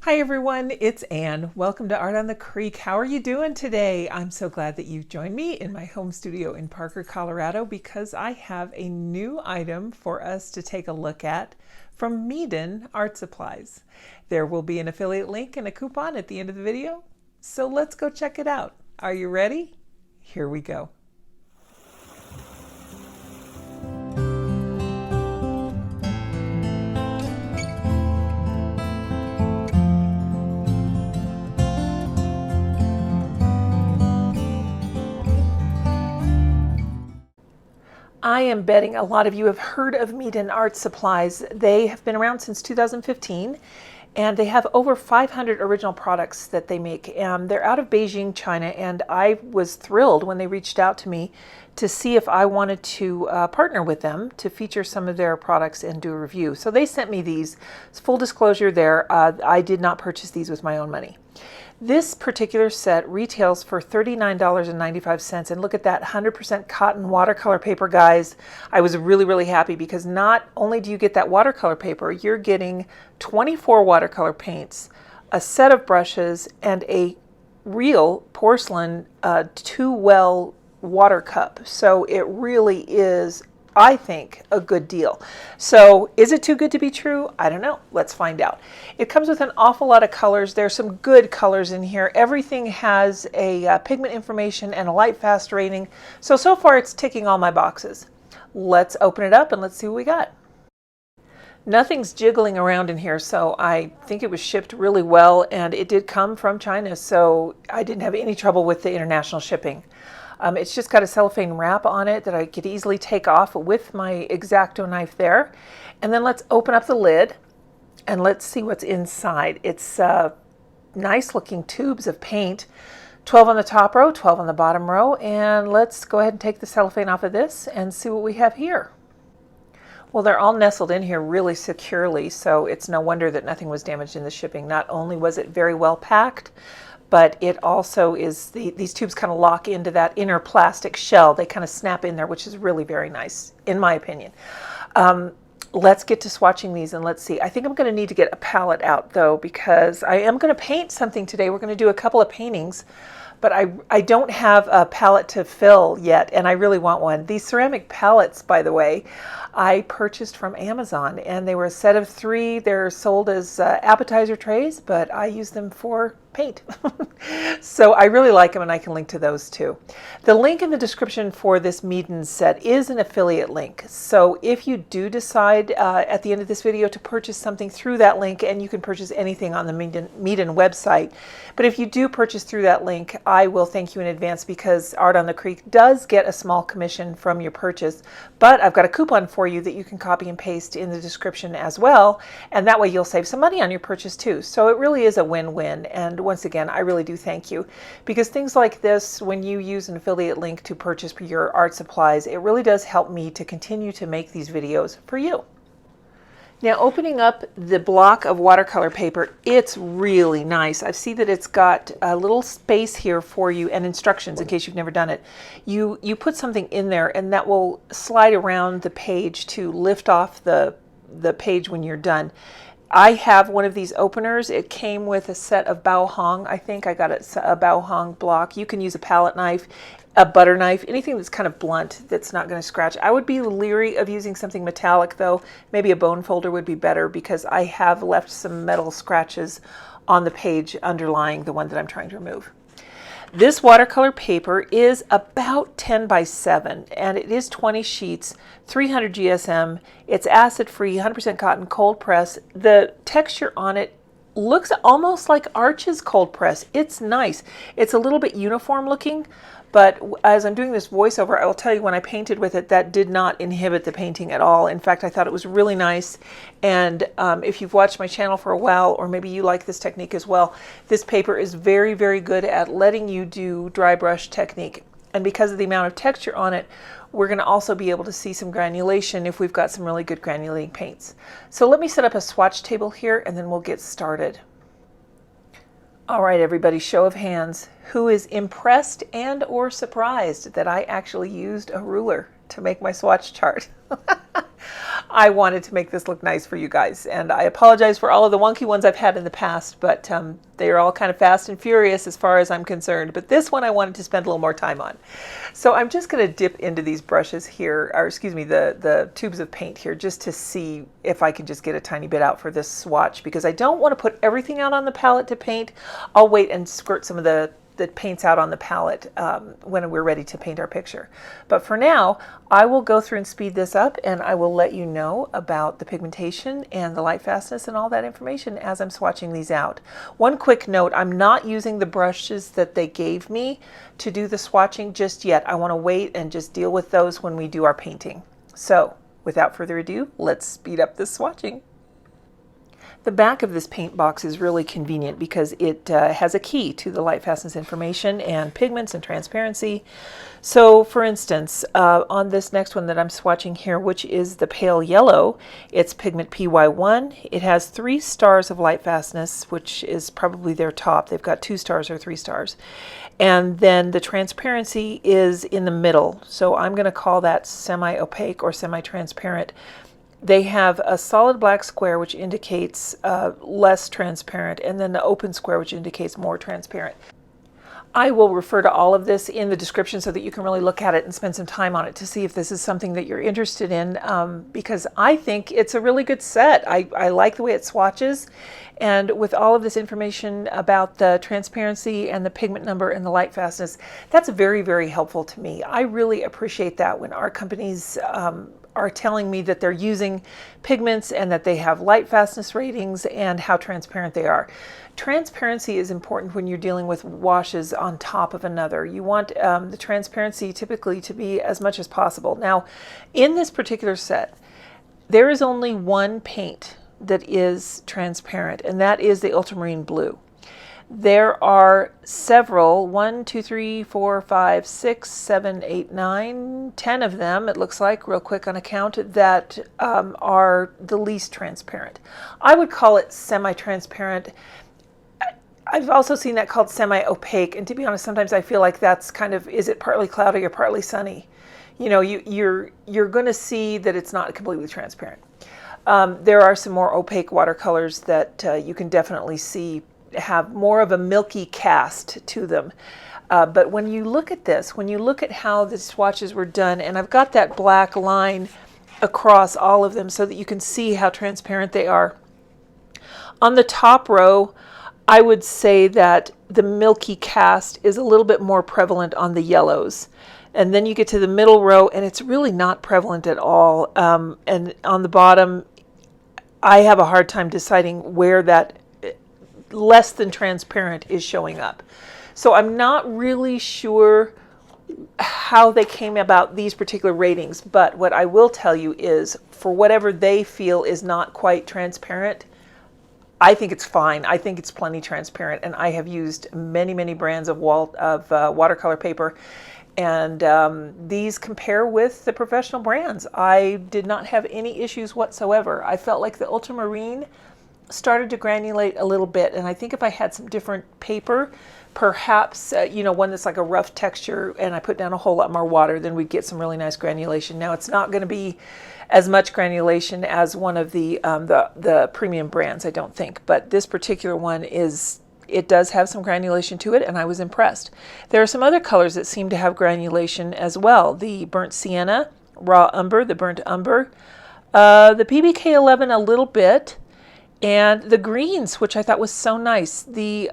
Hi everyone, it's Anne. Welcome to Art on the Creek. How are you doing today? I'm so glad that you've joined me in my home studio in Parker, Colorado, because I have a new item for us to take a look at from Meeden Art Supplies. There will be an affiliate link and a coupon at the end of the video, so let's go check it out. Are you ready? Here we go. I am betting a lot of you have heard of Meeden Art Supplies. They have been around since 2015 and they have over 500 original products that they make. They're out of Beijing, China, and I was thrilled when they reached out to me to see if I wanted to partner with them to feature some of their products and do a review. So they sent me these. Full disclosure there, I did not purchase these with my own money. This particular set retails for $39.95, and look at that 100% cotton watercolor paper, guys. I was really happy because not only do you get that watercolor paper, you're getting 24 watercolor paints, a set of brushes, and a real porcelain 2-well water cup. So it really is, I think, a good deal. So is it too good to be true? I don't know. Let's find out. It comes with an awful lot of colors. There's some good colors in here. Everything has a pigment information and a light fast rating. So far it's ticking all my boxes. Let's open it up and let's see what we got. Nothing's jiggling around in here, so I think it was shipped really well, and it did come from China, so I didn't have any trouble with the international shipping. It's just got a cellophane wrap on it that I could easily take off with my X-Acto knife there. And then let's open up the lid and let's see what's inside. It's nice looking tubes of paint, 12 on the top row, 12 on the bottom row. And let's go ahead and take the cellophane off of this and see what we have here. Well, they're all nestled in here really securely, so it's no wonder that nothing was damaged in the shipping. Not only was it very well packed, but it also is, these tubes kind of lock into that inner plastic shell. They kind of snap in there, which is really very nice, in my opinion. Let's get to swatching these and let's see. I think I'm going to need to get a palette out though, because I am going to paint something today. We're going to do a couple of paintings, but I don't have a palette to fill yet, and I really want one. These ceramic palettes, by the way, I purchased from Amazon, and they were a set of 3. They're sold as appetizer trays, but I use them for paint. So I really like them, and I can link to those too. The link in the description for this Meeden set is an affiliate link. So if you do decide at the end of this video to purchase something through that link, and you can purchase anything on the Meeden website, but if you do purchase through that link, I will thank you in advance because Art on the Creek does get a small commission from your purchase. But I've got a coupon for you that you can copy and paste in the description as well, and that way you'll save some money on your purchase too. So it really is a win-win, and once again, I really do thank you, because things like this, when you use an affiliate link to purchase your art supplies, it really does help me to continue to make these videos for you. Now, opening up the block of watercolor paper, it's really nice. I see that it's got a little space here for you and instructions in case you've never done it. You put something in there and that will slide around the page to lift off the page when you're done. I have one of these openers. It came with a set of bao hong. I think I got a bao hong block. You can use a palette knife, a butter knife, anything that's kind of blunt that's not going to scratch. I would be leery of using something metallic though. Maybe a bone folder would be better because I have left some metal scratches on the page underlying the one that I'm trying to remove. This watercolor paper is about 10 by 7 and it is 20 sheets, 300 GSM. It's acid-free, 100% cotton, cold press. The texture on it looks almost like Arch's cold press. It's nice. It's a little bit uniform looking, but as I'm doing this voiceover, I will tell you when I painted with it, that did not inhibit the painting at all. In fact, I thought it was really nice. And if you've watched my channel for a while, or maybe you like this technique as well, this paper is very good at letting you do dry brush technique. And because of the amount of texture on it, we're going to also be able to see some granulation if we've got some really good granulating paints. So let me set up a swatch table here and then we'll get started. All right, everybody, show of hands. Who is impressed and or surprised that I actually used a ruler to make my swatch chart? I wanted to make this look nice for you guys, and I apologize for all of the wonky ones I've had in the past, but they are all kind of fast and furious as far as I'm concerned. But this one I wanted to spend a little more time on. So I'm just going to dip into these brushes here, or excuse me, the tubes of paint here, just to see if I can just get a tiny bit out for this swatch, because I don't want to put everything out on the palette to paint. I'll wait and squirt some of the paints out on the palette when we're ready to paint our picture. But for now, I will go through and speed this up, and I will let you know about the pigmentation and the light fastness and all that information as I'm swatching these out. One quick note, I'm not using the brushes that they gave me to do the swatching just yet. I want to wait and just deal with those when we do our painting. So without further ado, let's speed up this swatching. The back of this paint box is really convenient because it has a key to the light fastness information and pigments and transparency. So for instance, on this next one that I'm swatching here, which is the pale yellow, it's pigment PY1. It has 3 stars of light fastness, which is probably their top. They've got 2 stars or 3 stars. And then the transparency is in the middle. So I'm going to call that semi-opaque or semi-transparent. They have a solid black square, which indicates less transparent, and then the open square, which indicates more transparent. I will refer to all of this in the description so that you can really look at it and spend some time on it to see if this is something that you're interested in, because I think it's a really good set. I like the way it swatches, and with all of this information about the transparency and the pigment number and the light fastness, that's very, very helpful to me. I really appreciate that when art companies are telling me that they're using pigments and that they have light fastness ratings and how transparent they are. Transparency is important when you're dealing with washes on top of another. You want the transparency typically to be as much as possible. Now, in this particular set, there is only one paint that is transparent, and that is the ultramarine blue. There are several, 1, 2, 3, 4, 5, 6, 7, 8, 9, 10 of them, it looks like, real quick on a count, that are the least transparent. I would call it semi-transparent. I've also seen that called semi-opaque, and to be honest, sometimes I feel like that's kind of, is it partly cloudy or partly sunny? You know, you're going to see that it's not completely transparent. There are some more opaque watercolors that you can definitely see have more of a milky cast to them. But when you look at this, when you look at how the swatches were done, and I've got that black line across all of them so that you can see how transparent they are. On the top row, I would say that the milky cast is a little bit more prevalent on the yellows. And then you get to the middle row, and it's really not prevalent at all. And on the bottom, I have a hard time deciding where that less than transparent is showing up. So I'm not really sure how they came about these particular ratings, but what I will tell you is for whatever they feel is not quite transparent, I think it's fine. I think it's plenty transparent, and I have used many, many brands of watercolor paper, and these compare with the professional brands. I did not have any issues whatsoever. I felt like the ultramarine started to granulate a little bit, and I think if I had some different paper, perhaps you know, one that's like a rough texture, and I put down a whole lot more water, then we'd get some really nice granulation. Now it's not going to be as much granulation as one of the premium brands, I don't think, but this particular one it does have some granulation to it, and I was impressed. There are some other colors that seem to have granulation as well. The burnt sienna, raw umber, the burnt umber, the PBK11 a little bit, and the greens, which I thought was so nice. The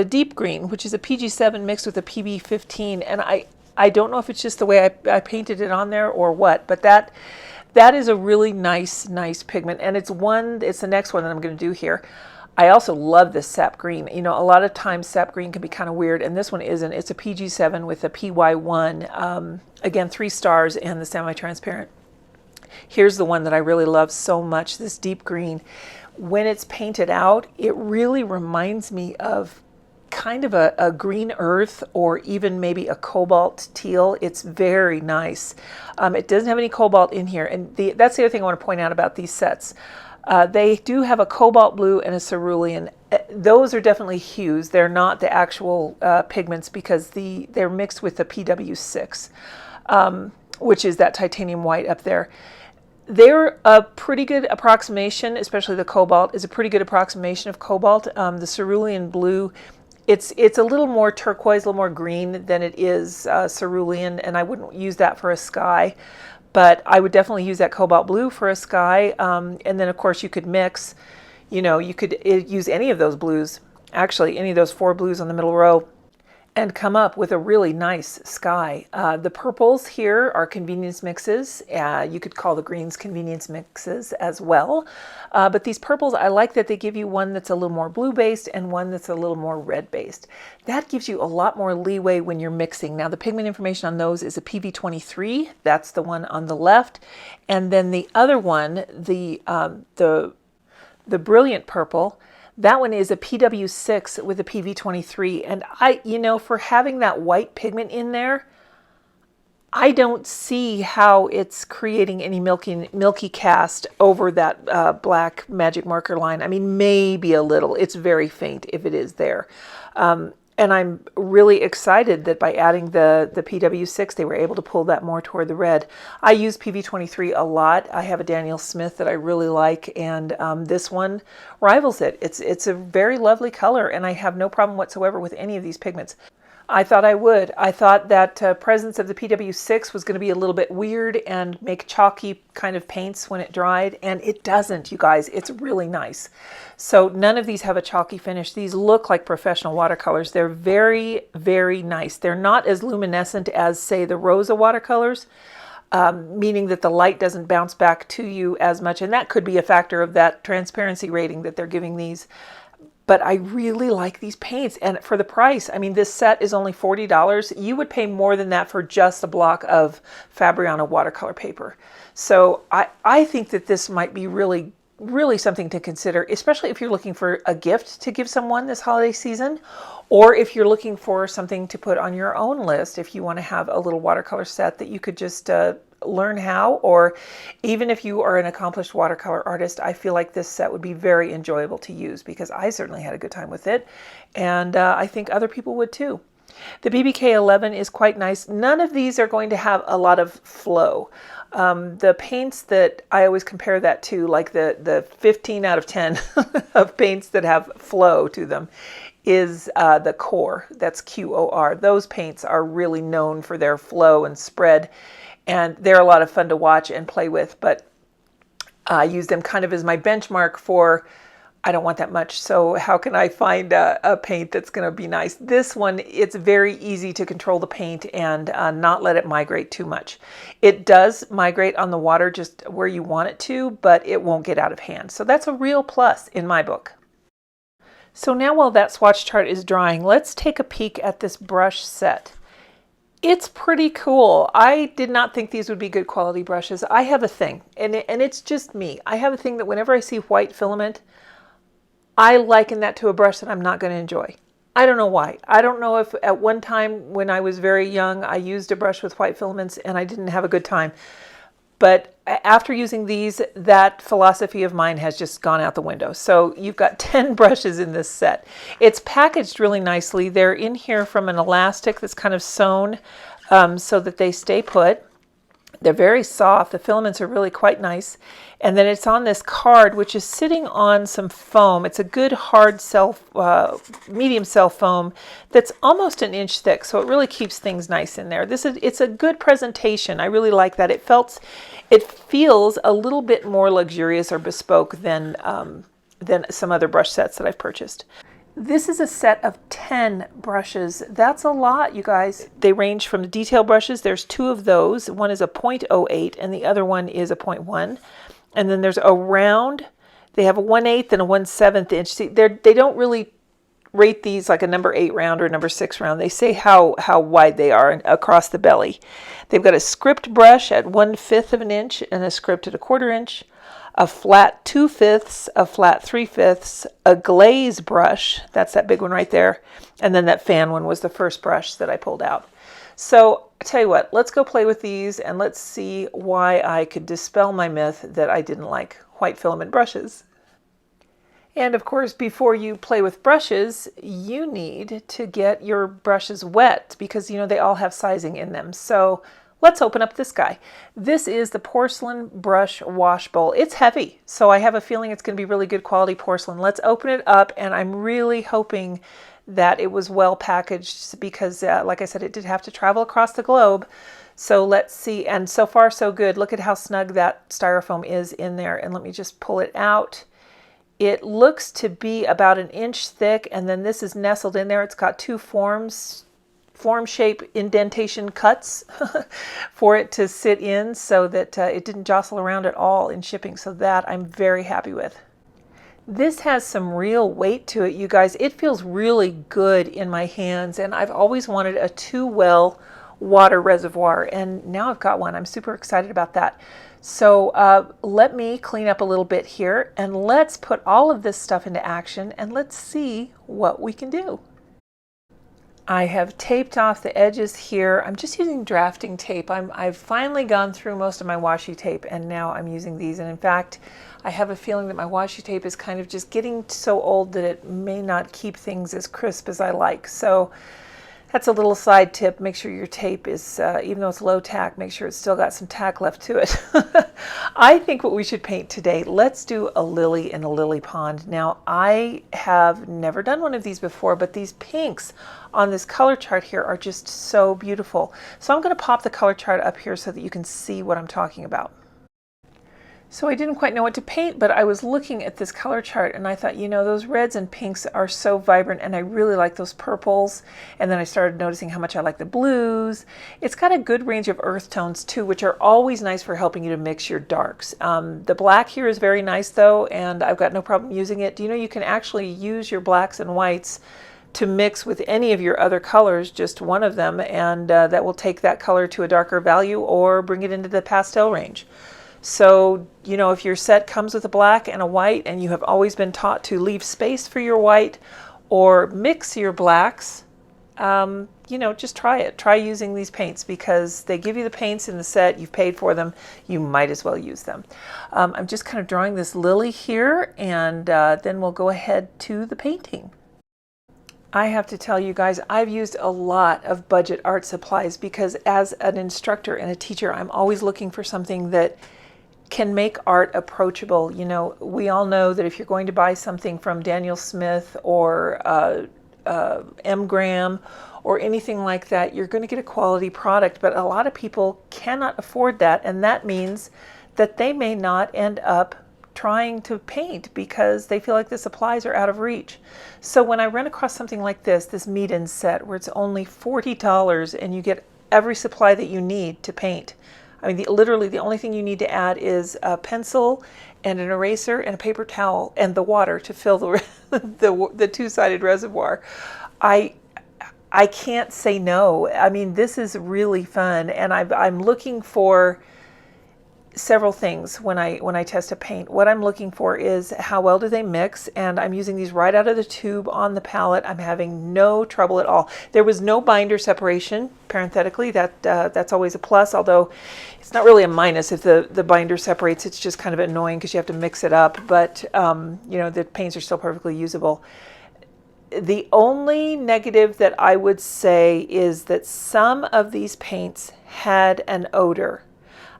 deep green, which is a PG7 mixed with a PB15, and I don't know if it's just the way I painted it on there or what, but that is a really nice pigment, and it's the next one that I'm going to do here. I also love this sap green. You know, a lot of times sap green can be kind of weird, and this one isn't. It's a PG7 with a PY1, again 3 stars, and the semi-transparent. Here's the one that I really love so much, this deep green. When it's painted out, it really reminds me of kind of a green earth, or even maybe a cobalt teal. It's very nice. It doesn't have any cobalt in here, and that's the other thing I want to point out about these sets. They do have a cobalt blue and a cerulean. Those are definitely hues. They're not the actual pigments, because they're mixed with the PW6. which is that titanium white up there. They're a pretty good approximation, especially the cobalt is a pretty good approximation of cobalt. The cerulean blue, it's a little more turquoise, a little more green than it is cerulean, and I wouldn't use that for a sky, but I would definitely use that cobalt blue for a sky. And then of course you could mix, you could use any of those blues, actually any of those 4 blues on the middle row, and come up with a really nice sky. The purples here are convenience mixes. You could call the greens convenience mixes as well. But these purples, I like that they give you one that's a little more blue based and one that's a little more red based. That gives you a lot more leeway when you're mixing. Now the pigment information on those is a PV23. That's the one on the left. And then the other one, the brilliant purple, that one is a PW6 with a PV23, and for having that white pigment in there, I don't see how it's creating any milky cast over that black magic marker line. I mean, maybe a little. It's very faint if it is there. And I'm really excited that by adding the PW6, they were able to pull that more toward the red. I use PV23 a lot. I have a Daniel Smith that I really like, and this one rivals it. It's a very lovely color, and I have no problem whatsoever with any of these pigments. I thought I would. I thought that presence of the PW6 was going to be a little bit weird and make chalky kind of paints when it dried, and it doesn't, you guys. It's really nice. So none of these have a chalky finish. These look like professional watercolors. They're very, very nice. They're not as luminescent as, say, the Rosa watercolors, meaning that the light doesn't bounce back to you as much, and that could be a factor of that transparency rating that they're giving these. But I really like these paints, and for the price, I mean, this set is only $40. You would pay more than that for just a block of Fabriano watercolor paper. So I think that this might be really, really something to consider, especially if you're looking for a gift to give someone this holiday season, or if you're looking for something to put on your own list, if you want to have a little watercolor set that you could just learn how, or even if you are an accomplished watercolor artist, I feel like this set would be very enjoyable to use because I certainly had a good time with it, and I think other people would too. The BBK 11 is quite nice. None of these are going to have a lot of flow. The paints that I always compare that to, like the 15 out of 10 of paints that have flow to them, is the Core. That's QOR. Those paints are really known for their flow and spread, and they're a lot of fun to watch and play with, but I use them kind of as my benchmark for, I don't want that much, so how can I find a paint that's going to be nice? This one, it's very easy to control the paint and not let it migrate too much. It does migrate on the water just where you want it to, but it won't get out of hand. So that's a real plus in my book. So now while that swatch chart is drying, let's take a peek at this brush set. It's pretty cool. I did not think these would be good quality brushes. I have a thing, and it's just me. I have a thing that whenever I see white filament, I liken that to a brush that I'm not going to enjoy. I don't know why. I don't know if at one time when I was very young, I used a brush with white filaments and I didn't have a good time. But after using these, that philosophy of mine has just gone out the window. So you've got 10 brushes in this set. It's packaged really nicely. They're in here from an elastic that's kind of sewn so that they stay put. They're very soft. The filaments are really quite nice. And then it's on this card, which is sitting on some foam. It's a good hard medium cell foam that's almost an inch thick, so it really keeps things nice in there. It's a good presentation. I really like that. It feels a little bit more luxurious or bespoke than some other brush sets that I've purchased. This is a set of 10 brushes. That's a lot, you guys. They range from the detail brushes. There's 2 of those. One is a 0.08 and the other one is a 0.1. And then there's a round. They have a 1/8 and a 1/7 inch. See, they don't really rate these like a number 8 round or number 6 round. They say how wide they are across the belly. They've got a script brush at 1/5 of an inch and a script at 1/4 inch. A flat 2/5, a flat 3/5, a glaze brush, that's that big one right there, and then that fan one was the first brush that I pulled out. So I tell you what, let's go play with these and let's see why I could dispel my myth that I didn't like white filament brushes. And of course, before you play with brushes, you need to get your brushes wet because they all have sizing in them. So Let's open up this guy. This is the Porcelain Brush Wash Bowl. It's heavy, so I have a feeling it's going to be really good quality porcelain. Let's open it up, and I'm really hoping that it was well packaged because, like I said, it did have to travel across the globe. So let's see, and so far so good. Look at how snug that styrofoam is in there, and let me just pull it out. It looks to be about 1 inch thick, and then this is nestled in there. It's got two form shape indentation cuts for it to sit in so that it didn't jostle around at all in shipping. So that I'm very happy with. This has some real weight to it, you guys. It feels really good in my hands, and I've always wanted a 2-well water reservoir, and now I've got one. I'm super excited about that. So let me clean up a little bit here, and let's put all of this stuff into action, and let's see what we can do. I have taped off the edges here. I'm just using drafting tape. I've finally gone through most of my washi tape, and now I'm using these. And in fact, I have a feeling that my washi tape is kind of just getting so old that it may not keep things as crisp as I like. So that's a little side tip. Make sure your tape is, even though it's low tack, make sure it's still got some tack left to it. I think what we should paint today, let's do a lily in a lily pond. Now, I have never done one of these before, but these pinks on this color chart here are just so beautiful. So I'm going to pop the color chart up here so that you can see what I'm talking about. So I didn't quite know what to paint, but I was looking at this color chart and I thought, you know, those reds and pinks are so vibrant, and I really like those purples. And then I started noticing how much I like the blues. It's got a good range of earth tones too, which are always nice for helping you to mix your darks. The black here is very nice though, and I've got no problem using it. Do you know you can actually use your blacks and whites to mix with any of your other colors, just one of them, and that will take that color to a darker value or bring it into the pastel range. So, you know, if your set comes with a black and a white and you have always been taught to leave space for your white or mix your blacks, you know, just try it. Try using these paints because they give you the paints in the set. You've paid for them. You might as well use them. I'm just kind of drawing this lily here, and then we'll go ahead to the painting. I have to tell you guys, I've used a lot of budget art supplies because as an instructor and a teacher, I'm always looking for something that can make art approachable. You know, we all know that if you're going to buy something from Daniel Smith or M. Graham or anything like that, you're going to get a quality product, but a lot of people cannot afford that, and that means that they may not end up trying to paint because they feel like the supplies are out of reach. So when I run across something like this Meeden set where it's only $40 and you get every supply that you need to paint. I mean, literally the only thing you need to add is a pencil and an eraser and a paper towel and the water to fill the two-sided reservoir. I can't say no. I mean, this is really fun, and I'm looking for several things when I test a paint. What I'm looking for is how well do they mix, and I'm using these right out of the tube on the palette. I'm having no trouble at all. There was no binder separation, parenthetically. That's always a plus, although it's not really a minus if the binder separates. It's just kind of annoying because you have to mix it up, but you know, the paints are still perfectly usable. The only negative that I would say is that some of these paints had an odor.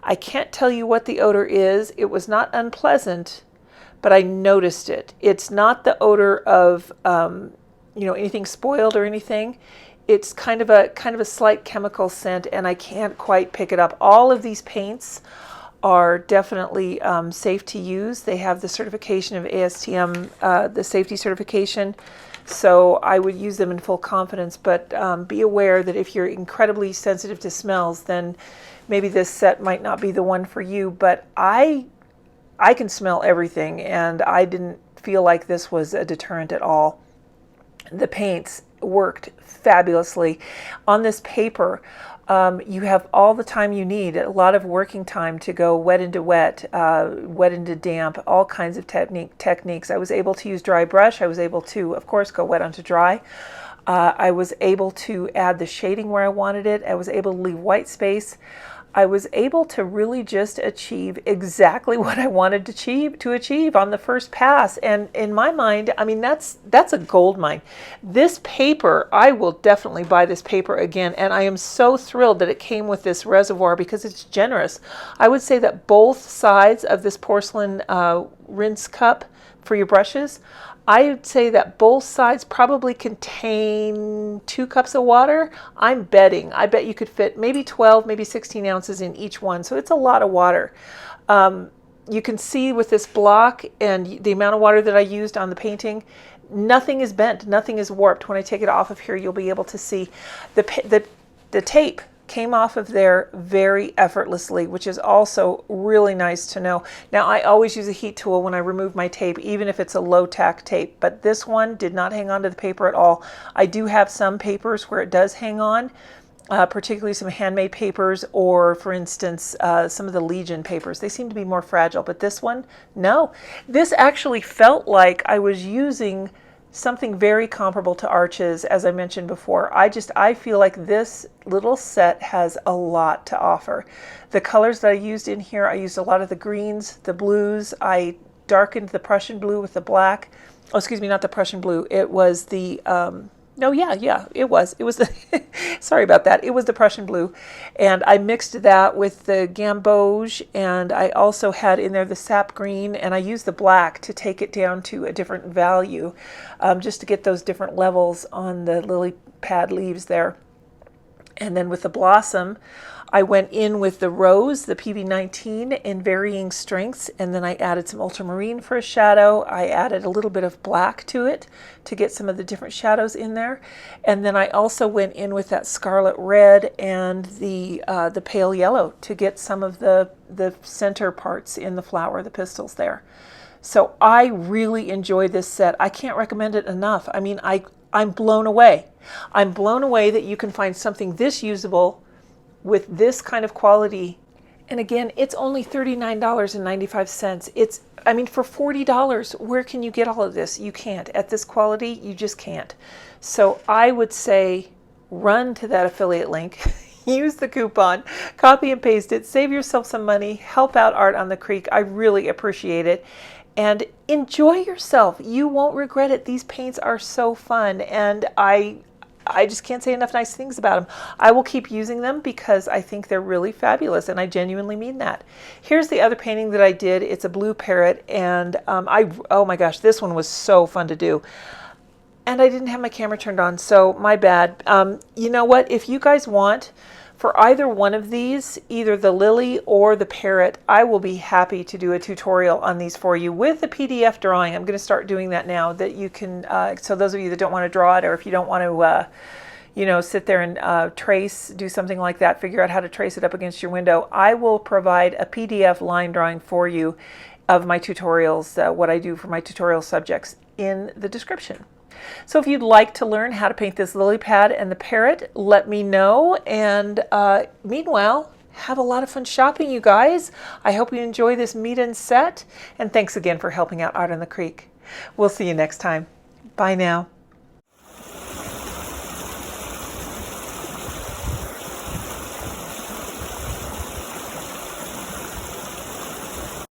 I can't tell you what the odor is. It was not unpleasant, but I noticed it. It's not the odor of you know, anything spoiled or anything. It's kind of a slight chemical scent, and I can't quite pick it up. All of these paints are definitely safe to use. They have the certification of ASTM, the safety certification. So I would use them in full confidence, but be aware that if you're incredibly sensitive to smells, then maybe this set might not be the one for you. But I can smell everything, and I didn't feel like this was a deterrent at all. The paints worked fabulously. On this paper, you have all the time you need, a lot of working time to go wet into wet, wet into damp, all kinds of techniques. I was able to use dry brush. I was able to, of course, go wet onto dry. I was able to add the shading where I wanted it. I was able to leave white space. I was able to really just achieve exactly what I wanted to achieve on the first pass. And in my mind, I mean, that's a gold mine. This paper, I will definitely buy this paper again. And I am so thrilled that it came with this reservoir because it's generous. I would say that both sides of this porcelain rinse cup for your brushes, I would say that both sides probably contain 2 cups of water. I'm betting. I bet you could fit maybe 12, maybe 16 ounces in each one. So it's a lot of water. You can see with this block and the amount of water that I used on the painting, nothing is bent, nothing is warped. When I take it off of here, you'll be able to see the tape came off of there very effortlessly, which is also really nice to know. Now, I always use a heat tool when I remove my tape, even if it's a low tack tape, but this one did not hang on to the paper at all. I do have some papers where it does hang on, particularly some handmade papers, or for instance, some of the Legion papers. They seem to be more fragile, but this one, no. This actually felt like I was using something very comparable to Arches, as I mentioned before. I feel like this little set has a lot to offer. The colors that I used in here, I used a lot of the greens, the blues. I darkened the Prussian blue with the black. Oh, excuse me, not the Prussian blue. It was the, no, yeah, it was the, sorry about that. It was the Prussian blue. And I mixed that with the gamboge, and I also had in there the sap green, and I used the black to take it down to a different value, just to get those different levels on the lily pad leaves there. And then with the blossom, I went in with the rose, the PB19, in varying strengths, and then I added some ultramarine for a shadow. I added a little bit of black to it to get some of the different shadows in there. And then I also went in with that scarlet red and the pale yellow to get some of the center parts in the flower, the pistils there. So I really enjoyed this set. I can't recommend it enough. I mean, I'm blown away. I'm blown away that you can find something this usable with this kind of quality. And again, it's only $39.95. I mean, for $40, where can you get all of this? You can't. At this quality, you just can't. So I would say run to that affiliate link, use the coupon, copy and paste it, save yourself some money, help out Art on the Creek. I really appreciate it. And enjoy yourself. You won't regret it. These paints are so fun, and I just can't say enough nice things about them. I will keep using them because I think they're really fabulous, and I genuinely mean that. Here's the other painting that I did. It's a blue parrot, and oh my gosh, this one was so fun to do. And I didn't have my camera turned on, so my bad. You know what? If you guys want, for either one of these, either the lily or the parrot, I will be happy to do a tutorial on these for you with the PDF drawing. I'm going to start doing that now, that you can, so those of you that don't want to draw it, or if you don't want to, you know, sit there and do something like that, figure out how to trace it up against your window, I will provide a PDF line drawing for you of my tutorials, what I do for my tutorial subjects, in the description. So if you'd like to learn how to paint this lily pad and the parrot, let me know. And meanwhile, have a lot of fun shopping, you guys. I hope you enjoy this Meeden set. And thanks again for helping out Art on the Creek. We'll see you next time. Bye now.